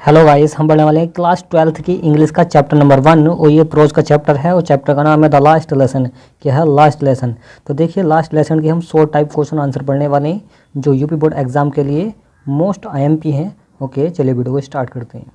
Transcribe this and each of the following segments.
Hello guys, हम पढ़ने वाले हैं क्लास 12th की इंग्लिश का चैप्टर नंबर 1 और ये प्रोज का चैप्टर है और चैप्टर का नाम है द लास्ट लेसन। क्या है लास्ट लेसन? तो देखिए लास्ट लेसन की हम 100 टाइप क्वेश्चन आंसर पढ़ने वाले हैं जो यूपी बोर्ड एग्जाम के लिए मोस्ट आईएमपी हैं। ओके, चलिए वीडियो को स्टार्ट करते हैं।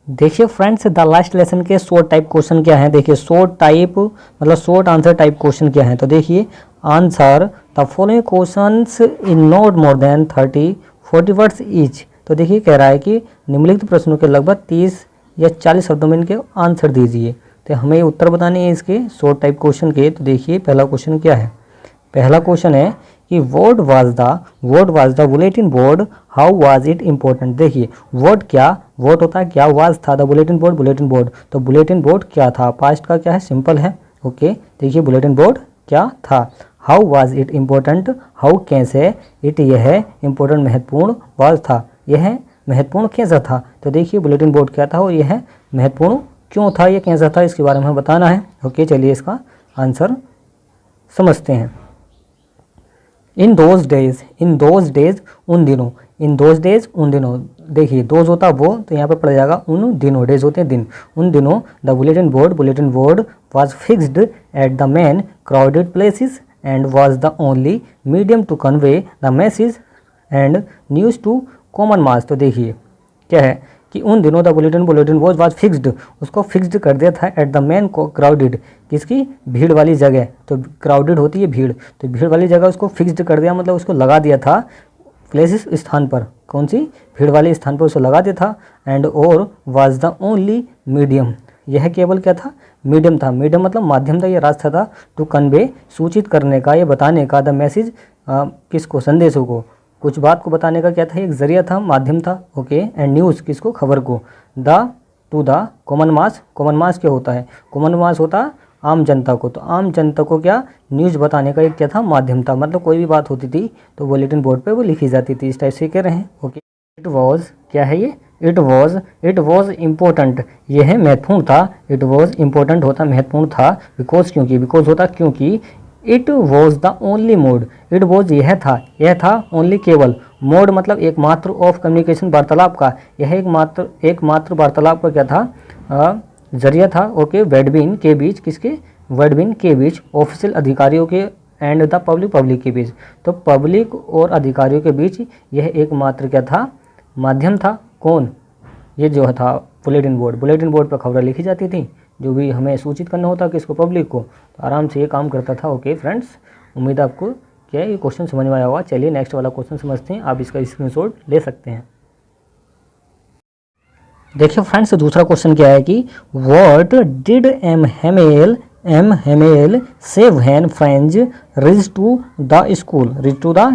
देखिए फ्रेंड्स, द लास्ट लेसन के 100 टाइप क्वेश्चन क्या है। देखिए 100 टाइप मतलब शॉर्ट आंसर टाइप क्वेश्चन क्या है। तो देखिए answer the following questions in not more than 30-40 words each. तो देखिए कह रहा है कि निम्नलिखित प्रश्नों के लगभग 30 या 40 शब्दों में इनके आंसर दीजिए। तो हमें उत्तर बताने हैं इसके शॉर्ट टाइप क्वेश्चन के। तो देखिए पहला क्वेश्चन क्या है। पहला क्वेश्चन है कि what was the bulletin board, how was it important. देखिए व्हाट क्या, व्हाट होता है क्या, वाज था, द बुलेटिन बोर्ड। तो बुलेटिन बोर्ड क्या था, पास्ट का क्या है, सिंपल है। ओके, देखिए बुलेटिन बोर्ड क्या था। How was it important, how कैसे, इट यह है, इम्पोर्टेंट महत्वपूर्ण, वाज था यह महत्वपूर्ण कैसा था। तो देखिए बुलेटिन बोर्ड क्या था और यह महत्वपूर्ण क्यों था, यह कैसा था, इसके बारे में बताना है। ओके, चलिए इसका आंसर समझते हैं। इन दोज डेज उन दिनों। देखिए दोज होता वो, तो यहाँ पे पड़ जाएगा उन दिनों, डेज होते हैं दिन। उन दिनों the bulletin board was fixed at the main crowded places and was the only medium to convey the message and news to common mass. तो देखिए क्या है कि उन दिनों the bulletin board was fixed, उसको फिक्स्ड कर दिया था एट द मेन क्राउडेड, किसकी, भीड़ वाली जगह। तो क्राउडेड होती है भीड़, तो भीड़ वाली जगह उसको फिक्स्ड कर दिया, मतलब उसको लगा दिया था प्लेसेस स्थान पर, कौन सी, भीड़ वाले स्थान पर उसको लगा दिया था। एंड और वाज द ओनली मीडियम, यह केवल क्या था, मीडियम था। मीडियम मतलब माध्यम था, यह रास्ता था। टू कन्वे, सूचित करने का, ये बताने का, द मैसेज किसको, संदेशों को, कुछ बात को बताने का क्या था, एक जरिया था, माध्यम था। ओके, एंड न्यूज़ किसको, खबर को, टू द कॉमन मास क्या होता है, कॉमन मास होता आम जनता को। तो आम जनता को क्या, न्यूज़ बताने का एक क्या था, माध्यम था। मतलब कोई भी बात होती थी तो बुलेटिन बोर्ड पे वो लिखी जाती थी, इस टाइप से कह रहे हैं। ओके, इट वॉज क्या है ये, इट वॉज इम्पोर्टेंट, यह है महत्वपूर्ण था। इट वॉज इम्पोर्टेंट होता महत्वपूर्ण था, बिकॉज होता क्योंकि। It was the only mode, it was यह था ओनली केवल, मोड मतलब एकमात्र, ऑफ कम्युनिकेशन वार्तालाप का, यह एकमात्र वार्तालाप का क्या था, जरिया था। ओके, वेडबिन के बीच, किसके, वेडबिन के बीच, ऑफिशियल अधिकारियों के एंड द पब्लिक के बीच। तो पब्लिक और अधिकारियों के बीच यह एकमात्र क्या था, माध्यम था। कौन, ये जो था बुलेटिन बोर्ड पर खबरें लिखी जाती थी, जो भी हमें सूचित करना होता किसको, पब्लिक को। तो आराम से ये काम करता था। ओके फ्रेंड्स, उम्मीद आपको क्या ये क्वेश्चन समझ में आया होगा। चलिए नेक्स्ट वाला क्वेश्चन समझते हैं, आप इसका स्क्रीनशॉट ले सकते हैं। देखिए फ्रेंड्स, दूसरा क्वेश्चन क्या है कि what did M Hamel say when Franz reach to the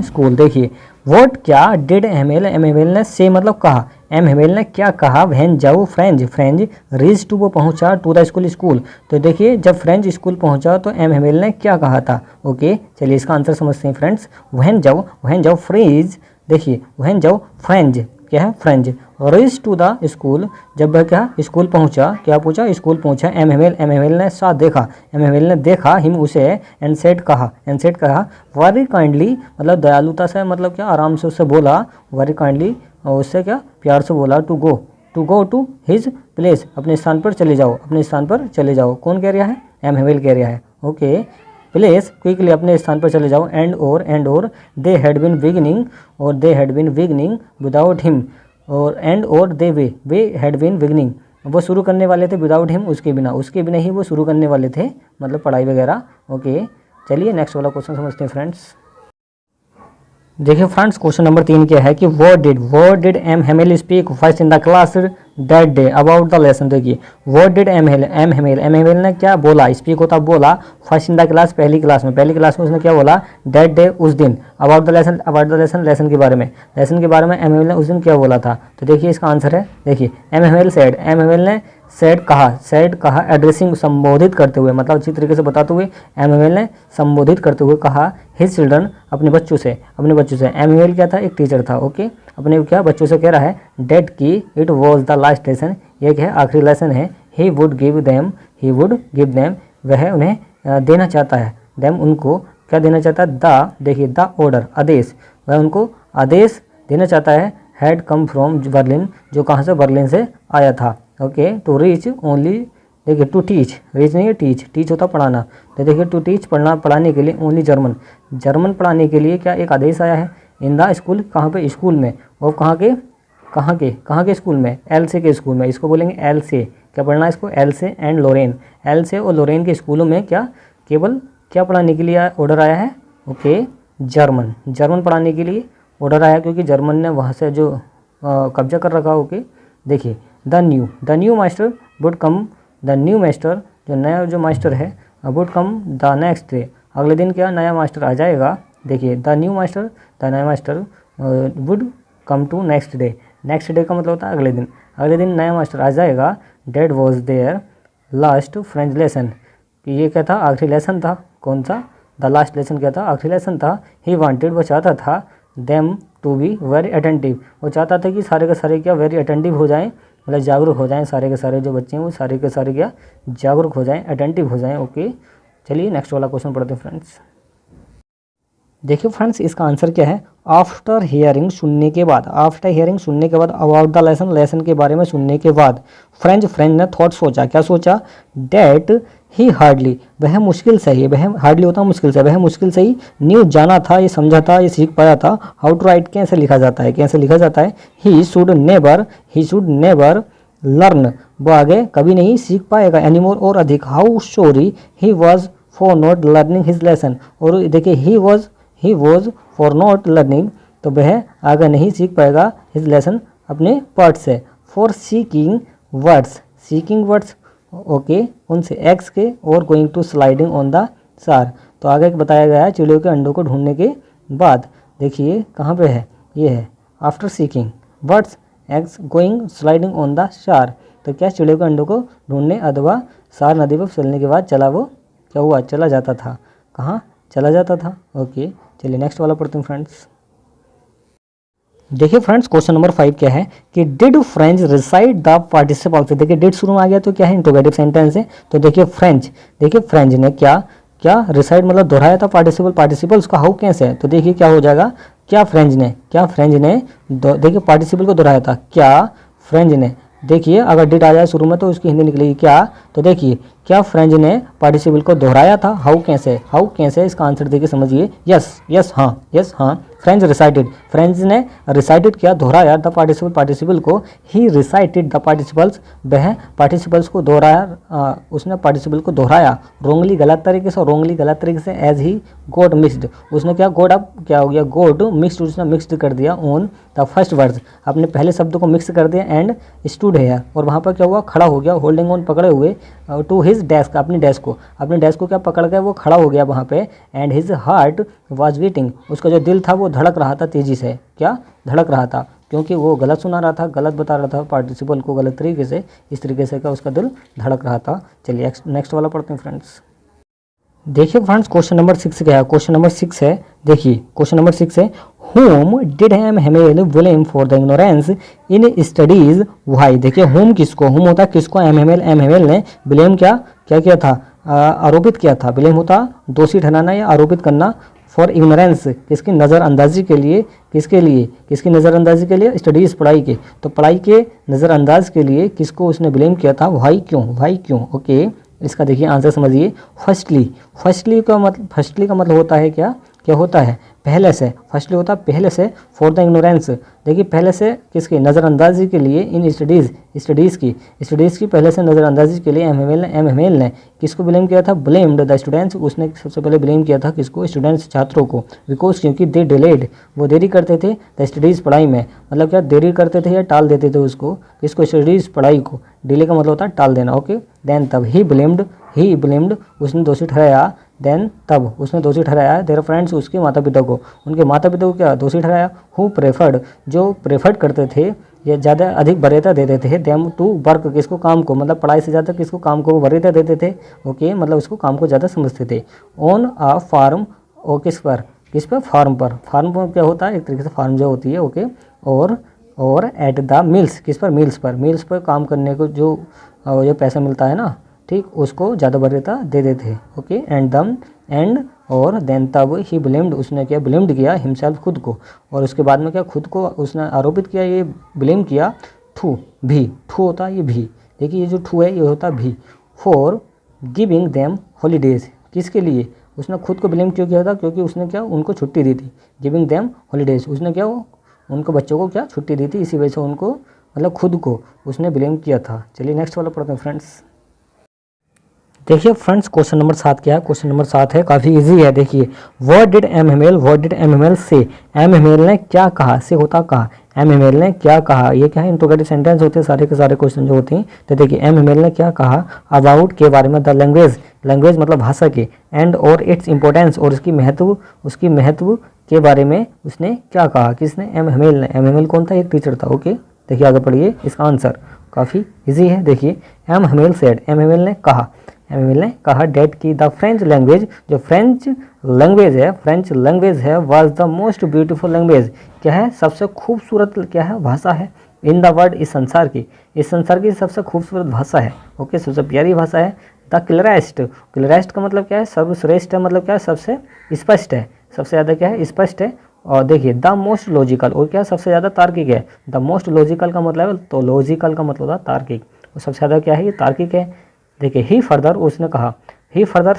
school. देखिए व्हाट क्या, डिड एम हेमेल ने से मतलब कहा, एम हेमेल ने क्या कहा, व्हेन जब फ्रेंच रीच टू वो पहुंचा, टू द स्कूल। तो देखिए जब फ्रेंच स्कूल पहुंचा तो एम हेमेल ने क्या कहा था। ओके, चलिए इसका आंसर समझते हैं फ्रेंड्स। व्हेन जब फ्रेंच, देखिए व्हेन जब फ्रेंच क्या है, Franz reach to the school, जब वह क्या स्कूल पहुंचा, क्या पूछा, स्कूल पहुंचा। एम हेमेल ने साथ देखा, एम हेमेल ने देखा हिम उसे, एंड सेड कहा वेरी काइंडली मतलब दयालुता से, मतलब क्या आराम से उससे बोला, वेरी काइंडली, और उससे क्या प्यार से बोला, to go to his place, अपने स्थान पर चले जाओ। कौन कह रहा है, एम हेमेल कह रहा है। ओके, प्लेस क्विकली, अपने स्थान पर चले जाओ। एंड और they had been beginning without him, और एंड और वे हैड बीन बिगिनिंग, वो शुरू करने वाले थे, विदाउट हिम उसके बिना ही वो शुरू करने वाले थे, मतलब पढ़ाई वगैरह। ओके, चलिए नेक्स्ट वाला क्वेश्चन समझते हैं फ्रेंड्स। देखिए फ्रेंड्स, क्वेश्चन नंबर 3 क्या है कि what did M Hamel speak first in the class that day about the lesson. देखिए व्हाट डिड एम हेमेल ने क्या बोला, स्पीक होता बोला, फर्स्ट इन द क्लास पहली क्लास में उसने क्या बोला, दैट डे उस दिन, अबाउट द लेसन लेसन के बारे में एम हेमेल ने उस दिन क्या बोला था। तो देखिए इसका आंसर है, देखिए एम हेमेल ने सेड कहा एड्रेसिंग संबोधित करते हुए, मतलब अच्छी तरीके से बताते हुए, एम हेमेल ने संबोधित करते हुए कहा हिज चिल्ड्रन, अपने बच्चों से। एम हेमेल क्या था, एक टीचर था। ओके, अपने क्या बच्चों से कह रहा है डेट की it was the last lesson, ये क्या है आखिरी लेसन है। ही वुड गिव देम वह उन्हें देना चाहता है, देम उनको क्या देना चाहता है, देखिए द ऑर्डर आदेश, वह उनको आदेश देना चाहता है हैड कम फ्रॉम बर्लिन, जो कहाँ से, बर्लिन से आया था। ओके, टू रीच ओनली, देखिए टू टीच, रीच नहीं है टीच, टीच होता पढ़ाना, तो देखिए टू टीच पढ़ना, पढ़ाने के लिए ओनली जर्मन, जर्मन पढ़ाने के लिए क्या एक आदेश आया है, इन द स्कूल, कहाँ पे, स्कूल में, और कहाँ के स्कूल में, एल से के स्कूल में, इसको बोलेंगे एल से, क्या पढ़ना है इसको, एल से एंड लोरेन, एल से और लोरेन के स्कूलों में क्या केवल क्या पढ़ाने के लिए ऑर्डर आया है, ओके, जर्मन, जर्मन पढ़ाने के लिए ऑर्डर आया, क्योंकि जर्मन ने वहाँ से जो कब्जा कर रखा। ओके, देखिए the new master would come, the new master, जो नया जो मास्टर है, would come the next day, अगले दिन क्या नया मास्टर आ जाएगा। देखिए द न्यू मास्टर, द नया master would come to next day, next day का मतलब होता है अगले दिन, अगले दिन नया मास्टर आ जाएगा। That was their last French lesson, कि ये क्या था, आखिरी लेसन था, कौन सा, द लास्ट लेसन क्या था, आखिरी लेसन था। ही वांटेड, वो चाहता था, them to be very attentive, वो चाहता था कि सारे के सारे क्या वेरी अटेंटिव हो जाएं, मतलब जागरूक हो जाएं, सारे के सारे जो बच्चे हैं वो सारे के सारे क्या जागरूक हो जाएं, अटेंटिव हो जाएं। ओके, चलिए नेक्स्ट वाला क्वेश्चन पढ़ते हैं फ्रेंड्स। देखिए फ्रेंड्स, इसका आंसर क्या है, आफ्टर हियरिंग, सुनने के बाद, आफ्टर हियरिंग सुनने के बाद, अबाउट द लेसन, लेसन के बारे में सुनने के बाद, फ्रेंच ने थॉट सोचा, क्या सोचा, डेट ही हार्डली, वह मुश्किल से ही, वह हार्डली होता मुश्किल से, वह मुश्किल से ही न्यू जाना था, ये समझा था, ये सीख पाया था, हाउ टू राइट कैसे लिखा जाता है, कैसे लिखा जाता है, ही शुड नेवर लर्न, वो आगे कभी नहीं सीख पाएगा, एनीमोर और अधिक, how sorry he was for not learning his lesson, और देखिए he was for not learning, तो वह आगे नहीं सीख पाएगा हिज लेसन, अपने पार्ट से, फॉर सीकिंग वर्ड्स, ओके, उनसे एक्स के, और going to sliding on the सार, तो आगे बताया गया है चिड़ियों के अंडों को ढूंढने के बाद। देखिए कहाँ पे है, ये है after seeking words x going sliding on the सार, तो क्या चिड़ियों के अंडों को ढूंढने अथवा सार नदी पर चलने के बाद चला, वो क्या हुआ, चला जाता था, कहाँ चला जाता था। ओके, चलिए नेक्स्ट वाला पढ़ते हैं फ्रेंड्स। देखिए फ्रेंड्स, क्वेश्चन नंबर 5 क्या है कि did French reside the participle से, देखिए डिड शुरू में आ गया तो क्या है, इंट्रोगेटिव सेंटेंस है, तो देखिए फ्रेंच ने क्या रिसाइड मतलब दोहराया था, पार्टिसिपल उसका हाउ कैसे है, तो देखिए क्या हो जाएगा, क्या फ्रेंच ने देखिए पार्टिसिपल को दोहराया था, क्या फ्रेंच ने, देखिए अगर डिड आ जाए शुरू में तो उसकी हिंदी निकलेगी क्या, तो देखिए क्या फ्रेंच ने पार्टिसिपल को दोहराया था, हाउ कैसे, इसका आंसर देखिए समझिए, यस हाँ, फ्रेंच ने रिसाइटेड किया, दोहराया द पार्टिसिपल को, ही रिसाइटेड द पार्टिसिपल्स, वह पार्टिसिपल्स को दोहराया, उसने पार्टिसिपल को दोहराया, रोंगली गलत तरीके से, एज ही गॉट मिक्सड, उसने क्या गॉट, अब क्या हो गया, गॉट मिक्सड, उसने मिक्सड कर दिया, ऑन द फर्स्ट वर्ड्स, अपने पहले शब्द को मिक्स कर दिया, एंड स्टूड है, और वहाँ पर क्या हुआ, खड़ा हो गया, होल्डिंग ऑन पकड़े हुए, टू हिज डेस्क, अपनी डेस्क को क्या पकड़ के वो खड़ा हो गया वहाँ पे, and his heart was beating, उसका जो दिल था वो धड़क रहा था तेजी से, क्या धड़क रहा था, क्योंकि वो गलत सुना रहा था, गलत बता रहा था पार्टिसिपल को गलत तरीके से, इस तरीके से क्या उसका दिल धड़क रहा था। चलिए नेक्स्ट वाला पढ़ते हैं फ्रेंड्स। देखिए फ्रेंड्स, क्वेश्चन नंबर 6 क्या है, क्वेश्चन नंबर 6 है, देखिए क्वेश्चन नंबर 6 है, whom did Emmanuel blame for the ignorance in studies why, देखिए whom किसको, whom होता किसको, एमएमएल ने ब्लेम क्या किया था, आरोपित किया था, ब्लेम होता दोषी ठहराना या आरोपित करना, फॉर इग्नोरेंस किसकी नज़रअंदाजी के लिए, किसकी नज़रअंदाजी के लिए, स्टडीज़ पढ़ाई के, तो पढ़ाई के नज़रअंदाज के लिए किसको उसने ब्लेम किया था, वाई क्यों। ओके, इसका देखिए आंसर समझिए, फर्स्टली का मतलब होता है क्या होता है, पहले से, फर्स्टली होता है पहले से, फॉर द इग्नोरेंस, देखिए पहले से किसकी नज़रअंदाजी के लिए, इन स्टडीज़ की पहले से नज़रअंदाजी के लिए एमएमएल ने किसको ब्लेम किया था, ब्लेम्ड द स्टूडेंट्स, उसने सबसे पहले ब्लेम किया था किसको, स्टूडेंट्स छात्रों को, बिकॉज क्योंकि दे डिलेड, वो देरी करते थे, द स्टडीज़ पढ़ाई में, मतलब क्या देरी करते थे या टाल देते थे उसको, किसको, स्टडीज़ पढ़ाई को, डिले का मतलब होता है टाल देना। ओके, देन तब ही ब्लेम्ड उसने दोषी ठहराया, देन तब उसने दोषी ठहराया देयर फ्रेंड्स, उसके माता पिता को, उनके माता पिता को क्या दोषी ठहराया, हु प्रेफर्ड, जो प्रेफर्ड करते थे या ज़्यादा अधिक वरीयता देते थे, देम टू वर्क, किसको, काम को, मतलब पढ़ाई से ज़्यादा किसको, काम को वरीयता देते थे। ओके, मतलब उसको काम को ज़्यादा समझते थे। ऑन अ फार्म, और किस पर, फार्म पर क्या होता है, एक तरीके से फार्म जो होती है। ओके, और एट द मिल्स, किस पर, मिल्स पर काम करने को जो पैसा मिलता है ना, ठीक, उसको ज़्यादा वरीयता दे देते। ओके, एंड एंड और देन तब ही ब्लेम्ड, उसने क्या ब्लेम्ड किया हिमसेल्फ खुद को, और उसके बाद में क्या खुद को उसने आरोपित किया, ये ब्लेम किया ठू भी, ठू होता है ये भी, देखिए ये जो ठू है ये होता है भी, फॉर गिविंग देम हॉलीडेज, किसके लिए, उसने खुद को ब्लेम क्यों किया था, क्योंकि उसने क्या उनको छुट्टी दी थी, गिविंग देम हॉलीडेज, उसने क्या उनको बच्चों को क्या छुट्टी दी थी, इसी वजह से उनको मतलब खुद को उसने ब्लेम किया था। चलिए नेक्स्ट वाला पढ़ते हैं फ्रेंड्स। देखिए फ्रेंड्स क्वेश्चन नंबर 7 क्या है, क्वेश्चन नंबर 7 है, काफ़ी इजी है। देखिए what did M Hamel, what did M Hamel say, M Hamel ने क्या कहा, से होता कहा, एम हेमेल ने क्या कहा, ये क्या है इंट्रोगेटिव सेंटेंस होते हैं सारे के सारे क्वेश्चन जो होते हैं। तो देखिए एम हेमेल ने क्या कहा अबाउट के बारे में, द लैंग्वेज, लैंग्वेज मतलब भाषा के, एंड और इट्स इंपॉर्टेंस और उसकी महत्व के बारे में उसने क्या कहा, किसने, एम हेमेल ने। एम हेमेल कौन था, एक टीचर था। ओके देखिए आगे पढ़िए, इसका आंसर काफ़ी इजी है। देखिए M Hamel said, M Hamel ने कहा, एम हेमेल ने कहा डेट की द फ्रेंच लैंग्वेज, जो फ्रेंच लैंग्वेज है was the most beautiful language, क्या है सबसे खूबसूरत क्या है भाषा है, इन द वर्ल्ड, इस संसार की सबसे खूबसूरत भाषा है। ओके सबसे प्यारी भाषा है। द क्लियरेस्ट, क्लियरेस्ट का मतलब क्या है, सर्वश्रेष्ठ है, मतलब क्या है सबसे स्पष्ट है, सबसे ज़्यादा क्या है स्पष्ट है। और देखिए द मोस्ट लॉजिकल, और क्या सबसे ज़्यादा तार्किक है, द मोस्ट लॉजिकल का मतलब है, तो लॉजिकल का मतलब होता है तार्किक, और सबसे ज़्यादा क्या है ये तार्किक है। देखिए ही फर्दर, उसने कहा, ही फर्दर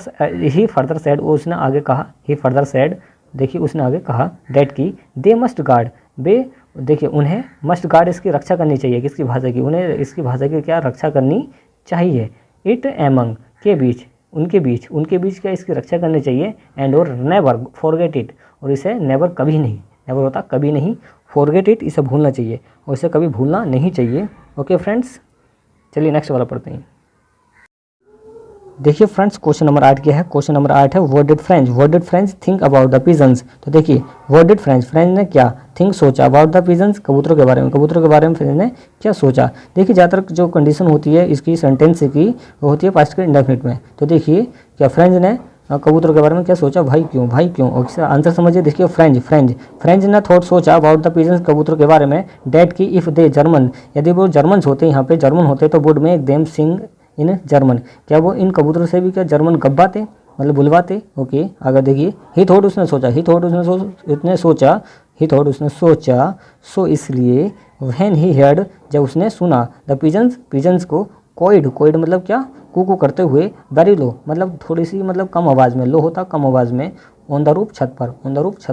सेड, उसने आगे कहा, ही फर्दर सेड, देखिए उसने आगे कहा डेट की दे मस्ट गार्ड, बे देखिए उन्हें मस्ट गार्ड, इसकी रक्षा करनी चाहिए, किसकी भाषा की, उन्हें इसकी भाषा की क्या रक्षा करनी चाहिए। इट एमंग के बीच, उनके बीच क्या इसकी रक्षा करनी चाहिए। एंड और नेवर फॉरगेट इट, और इसे नेवर कभी नहीं, नेवर होता कभी नहीं, फॉरगेट इट इसे भूलना चाहिए, और इसे कभी भूलना नहीं चाहिए। ओके फ्रेंड्स चलिए नेक्स्ट वाला पढ़ते हैं। देखिए फ्रेंड्स क्वेश्चन नंबर 8 क्या है, क्वेश्चन नंबर 8 है what did Franz think about the pigeons. तो देखिए व्हाट डिड फ्रेंच ने क्या थिंक सोचा अबाउट द पिजन्स, कबूतरों के बारे में, फ्रेंच ने क्या सोचा। देखिए ज़्यादातर जो कंडीशन होती है इसकी सेंटेंस की वो होती है पास्ट के इंडेफिनिट में। तो देखिए क्या फ्रेंच ने कबूतरों के बारे में क्या सोचा, भाई क्यों, और इसका आंसर समझिए। देखिए फ्रेंच ने थॉट सोचा अबाउट द पिजन्स, कबूतरों के बारे में, डेट की इफ़ दे जर्मन, यदि वो जर्मन्स होते, यहाँ पे जर्मन होते तो would make them sing in German, क्या वो इन कबूतरों से भी क्या जर्मन गब्बाते मतलब बुलवाते। ओके आगे देखिए ही थॉट उसने सोचा, सो इसलिए व्हेन ही हेard, जब उसने सुना, द पिजन्स को कोइड मतलब क्या कूकू करते हुए, वेरी लो मतलब थोड़ी सी मतलब कम आवाज़ में, लो होता कम आवाज़ में, ऑन द रूफ छत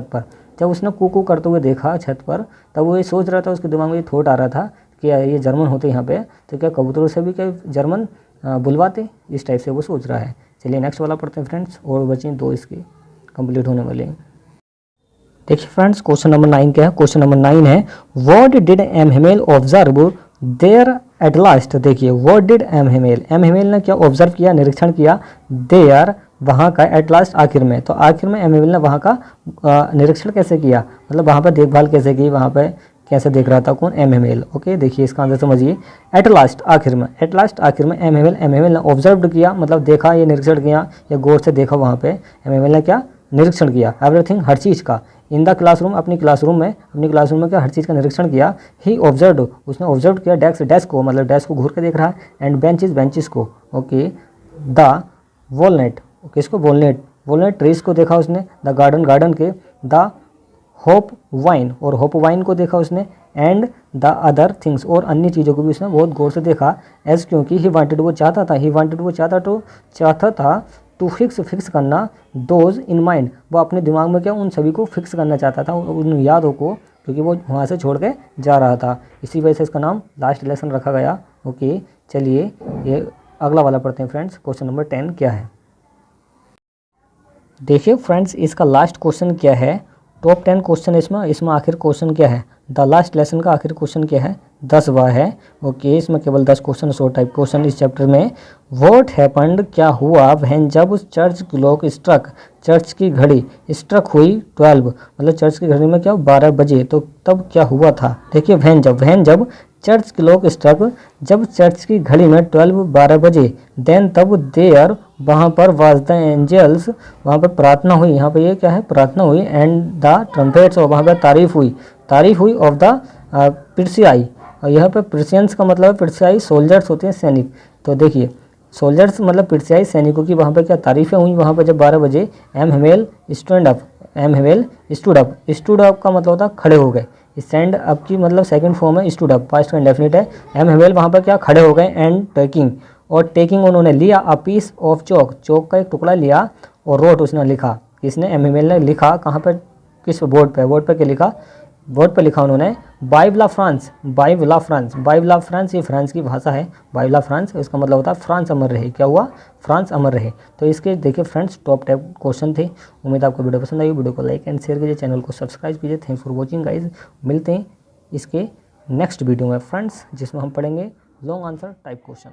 पर, जब उसने कूकू करते हुए देखा छत पर, तब वो ये सोच रहा था, उसके दिमाग में ये थॉट आ रहा था कि ये जर्मन होते यहाँ पे, तो क्या कबूतरों से भी क्या जर्मन बुलवाते, इस टाइप से वो सोच रहा है। चलिए नेक्स्ट वाला पढ़ते हैं फ्रेंड्स, और बचे 2 इसके कंप्लीट होने वाले हैं। देखिए फ्रेंड्स क्वेश्चन नंबर 9 क्या है, क्वेश्चन नंबर 9 है what did M Hamel observe there at last. देखिए व्हाट डिड एम हेमेल ने क्या ऑब्जर्व किया, निरीक्षण किया, देयर वहाँ का, एट लास्ट आखिर में, तो आखिर में एम हेमेल ने वहाँ का निरीक्षण कैसे किया, मतलब वहाँ पर देखभाल कैसे की, वहाँ पर कैसे देख रहा था, कौन, एम हेमेल। ओके देखिए इसका आंसर समझिए, एट लास्ट आखिर में एम हेमेल ने ऑब्जर्व किया, मतलब देखा, ये निरीक्षण किया, या गौर से देखा, वहाँ पे एम हेमेल ने क्या निरीक्षण किया, एवरीथिंग हर चीज़ का, इन द क्लासरूम अपनी क्लासरूम में क्या हर चीज़ का निरीक्षण किया। ही ऑब्जर्व उसने ऑब्जर्व किया डेस्क को, मतलब डेस्क को घूर के देख रहा है, एंड बेंचेस को। ओके द वॉलनट, किसको, वॉलनट ट्रीज को देखा उसने, द गार्डन के, द होप वाइन को देखा उसने, एंड द अदर थिंग्स और अन्य चीज़ों को भी उसने बहुत गौर से देखा, एज क्योंकि ही वांटेड वो चाहता था टू फिक्स करना, दोज इन माइंड वो अपने दिमाग में क्या उन सभी को फिक्स करना चाहता था, उन यादों को, क्योंकि वो वहाँ से छोड़ के जा रहा था, इसी वजह से इसका नाम लास्ट लेसन रखा गया। ओके चलिए ये अगला वाला पढ़ते हैं फ्रेंड्स, क्वेश्चन नंबर 10 क्या है। देखिए फ्रेंड्स इसका लास्ट क्वेश्चन क्या है, टॉप 10 क्वेश्चन इसमें आखिर क्वेश्चन क्या है, द लास्ट लेसन का आखिर क्वेश्चन क्या है, 10वां है। ओके इसमें केवल 10 क्वेश्चन, 100 टाइप क्वेश्चन इस चैप्टर में। व्हाट हैपेंड क्या हुआ, व्हेन जब चर्च क्लॉक स्ट्रक, चर्च की घड़ी स्ट्रक हुई 12 मतलब चर्च की घड़ी में क्या 12 बजे, तो तब क्या हुआ था। देखिए व्हेन जब चर्च क्लॉक स्ट्रक, जब चर्च की घड़ी में 12 बजे, देन तब देयर वहाँ पर वाज द एंजल्स, वहाँ पर प्रार्थना हुई, यहाँ पर ये क्या है प्रार्थना हुई, एंड द ट्रम्पेट्स और वहाँ पर तारीफ हुई ऑफ द प्रिसियाई, और यहाँ पे प्रिसियंस का मतलब प्रिसियाई सोल्जर्स होते हैं सैनिक। तो देखिए सोल्जर्स मतलब पिरसियाई सैनिकों की वहाँ पर क्या तारीफ़ें हुई वहाँ पर जब 12 बजे M Hamel stand up, M Hamel stood up का मतलब होता है खड़े हो गए। स्टैंड अप की मतलब सेकंड फॉर्म है स्टूड अप, पास्ट का इंडेफिनिट है। एम हेमेल वहाँ पर क्या खड़े हो गए एंड टेकिंग, और टेकिंग उन्होंने लिया अ पीस ऑफ चौक, चौक का एक टुकड़ा लिया और रोट उसने लिखा, किसने, एम हेमेल ने लिखा कहाँ पर, किस बोर्ड पे, बोर्ड पे क्या लिखा, बोर्ड पे लिखा उन्होंने बाइबला फ्रांस, बाइबला फ्रांस, बाइबला फ्रांस ये फ्रांस की भाषा है, बाइबला फ्रांस, इसका मतलब होता है फ्रांस अमर रहे। क्या हुआ, फ्रांस अमर रहे। तो इसके देखिए फ्रेंड्स टॉप 10 क्वेश्चन थे। उम्मीद आपको वीडियो पसंद आई, वीडियो को लाइक एंड शेयर कीजिए, चैनल को सब्सक्राइब कीजिए। Thanks for watching guys. मिलते हैं इसके नेक्स्ट वीडियो में फ्रेंड्स, जिसमें हम पढ़ेंगे लॉन्ग आंसर टाइप क्वेश्चन।